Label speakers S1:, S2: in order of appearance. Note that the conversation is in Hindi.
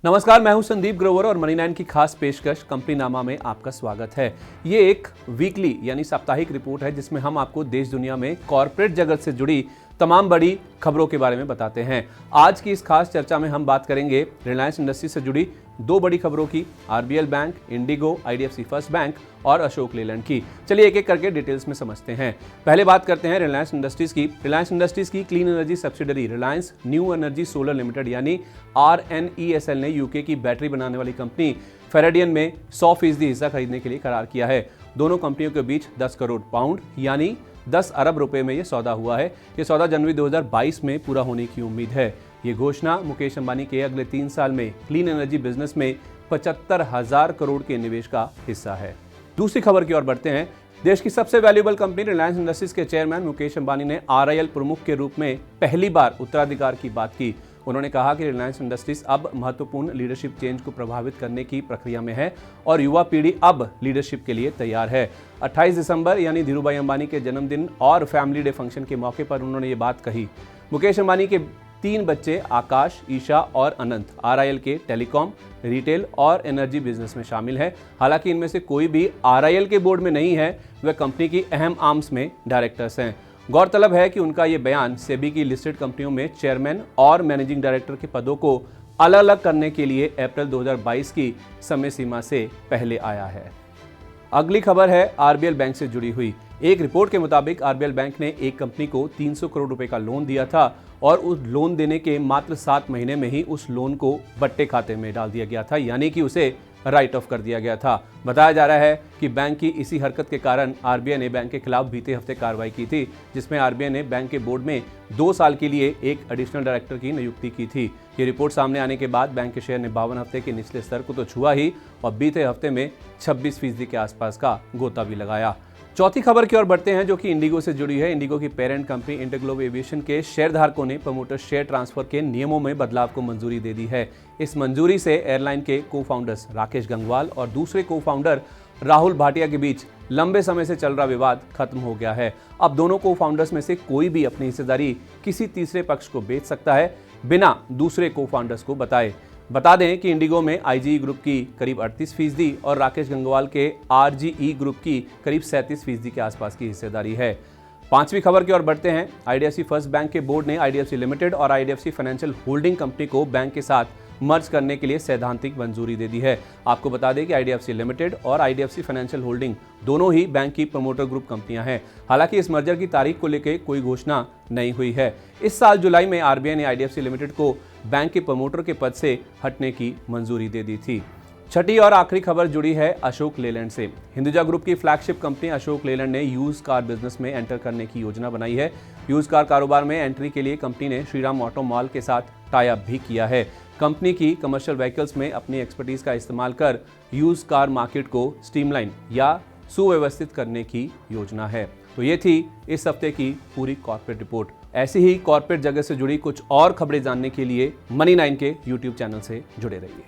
S1: नमस्कार, मैं हूं संदीप ग्रोवर और मनी 9 की खास पेशकश कंपनी नामा में आपका स्वागत है। ये एक वीकली यानी साप्ताहिक रिपोर्ट है जिसमें हम आपको देश दुनिया में कॉर्पोरेट जगत से जुड़ी तमाम बड़ी खबरों के बारे में बताते हैं। आज की इस खास चर्चा में हम बात करेंगे रिलायंस इंडस्ट्रीज से जुड़ी दो बड़ी खबरों की, RBL bank, Indigo, IDFC first bank और अशोक लेलैंड की। चलिए एक एक करके डिटेल्स में समझते हैं। पहले बात करते हैं रिलायंस इंडस्ट्रीज की। रिलायंस इंडस्ट्रीज की clean energy subsidiary Reliance new energy solar limited यानी RNESL ने यूके की बैटरी बनाने वाली कंपनी फेरेडियन में 100% हिस्सा खरीदने के लिए करार किया है। दोनों कंपनियों के बीच 10 करोड़ पाउंड यानी 10 अरब रुपए में यह सौदा हुआ है। यह सौदा जनवरी 2022 में पूरा होने की उम्मीद है। ये घोषणा मुकेश अंबानी के अगले 3 साल में क्लीन एनर्जी बिजनेस में 75,000 करोड़ के निवेश का हिस्सा है। दूसरी खबर की ओर बढ़ते हैं। देश की सबसे वैल्यूएबल कंपनी रिलायंस इंडस्ट्रीज के चेयरमैन मुकेश अंबानी ने RIL प्रमुख के रूप में पहली बार उत्तराधिकार की बात की। उन्होंने कहा कि रिलायंस इंडस्ट्रीज अब महत्वपूर्ण लीडरशिप चेंज को प्रभावित करने की प्रक्रिया में है और युवा पीढ़ी अब लीडरशिप के लिए तैयार है। 28 दिसंबर यानी धीरूभाई अंबानी के जन्मदिन और फैमिली डे फंक्शन के मौके पर उन्होंने ये बात कही। मुकेश अंबानी के 3 बच्चे आकाश, ईशा और अनंत RIL के टेलीकॉम, रिटेल और एनर्जी बिजनेस में शामिल है। हालांकि इनमें से कोई भी RIL के बोर्ड में नहीं है, वे कंपनी की अहम आर्म्स में डायरेक्टर्स हैं। गौरतलब है कि उनका ये बयान सेबी की लिस्टेड कंपनियों में चेयरमैन और मैनेजिंग डायरेक्टर के पदों को अलग अलग करने के लिए अप्रैल 2022 की समय सीमा से पहले आया है। अगली खबर है RBL बैंक से जुड़ी हुई। एक रिपोर्ट के मुताबिक RBL बैंक ने एक कंपनी को 300 करोड़ रुपए का लोन दिया था और उस लोन देने के मात्र 7 महीने में ही उस लोन को बट्टे खाते में डाल दिया गया था, यानी कि उसे राइट ऑफ कर दिया गया था। बताया जा रहा है कि बैंक की इसी हरकत के कारण RBI ने बैंक के खिलाफ बीते हफ्ते कार्रवाई की थी, जिसमें RBI ने बैंक के बोर्ड में 2 साल के लिए एक एडिशनल डायरेक्टर की नियुक्ति की थी। ये रिपोर्ट सामने आने के बाद बैंक के शेयर ने 52 हफ्ते के निचले स्तर को तो छुआ ही और बीते हफ्ते में 26% के आसपास का गोता भी लगाया। चौथी खबर की ओर बढ़ते हैं जो कि इंडिगो से जुड़ी है। इंडिगो की पेरेंट कंपनी इंटरग्लोब एविएशन के शेयरधारकों ने प्रमोटर शेयर ट्रांसफर के नियमों में बदलाव को मंजूरी दे दी है। इस मंजूरी से एयरलाइन के को-फाउंडर्स राकेश गंगवाल और दूसरे को-फाउंडर राहुल भाटिया के बीच लंबे समय से चल रहा विवाद खत्म हो गया है। अब दोनों को-फाउंडर्स में से कोई भी अपनी हिस्सेदारी किसी तीसरे पक्ष को बेच सकता है बिना दूसरे को-फाउंडर्स को बताए। बता दें कि इंडिगो में IGE ग्रुप की करीब 38% और राकेश गंगवाल के RGE ग्रुप की करीब 37% के आसपास की हिस्सेदारी है। पांचवी खबर की ओर बढ़ते हैं। IDFC फर्स्ट बैंक के बोर्ड ने IDFC लिमिटेड और IDFC फाइनेंशियल होल्डिंग कंपनी को बैंक के साथ मर्ज करने के लिए सैद्धांतिक मंजूरी दे दी है। आपको बता दें कि IDFC लिमिटेड और IDFC फाइनेंशियल होल्डिंग दोनों ही बैंक की प्रमोटर ग्रुप कंपनियां हैं। हालांकि इस मर्जर की तारीख को लेकर कोई घोषणा नहीं हुई है। इस साल जुलाई में RBI ने IDFC लिमिटेड को बैंक के प्रमोटर के पद से हटने की मंजूरी दे दी थी। छठी और आखिरी खबर जुड़ी है अशोक लेलैंड से। हिंदुजा ग्रुप की फ्लैगशिप कंपनी अशोक लेलैंड ने यूज कार बिजनेस में एंटर करने की योजना बनाई है। यूज कार कारोबार में एंट्री के लिए कंपनी ने श्रीराम ऑटो मॉल के साथ टाई अप भी किया है। कंपनी की कमर्शियल व्हीकल्स में अपनी एक्सपर्टीज का इस्तेमाल कर यूज कार मार्केट को स्ट्रीमलाइन या सुव्यवस्थित करने की योजना है। तो ये थी इस हफ्ते की पूरी कॉर्पोरेट रिपोर्ट। ऐसी ही कॉर्पोरेट जगत से जुड़ी कुछ और खबरें जानने के लिए मनी 9 के YouTube चैनल से जुड़े रहिए।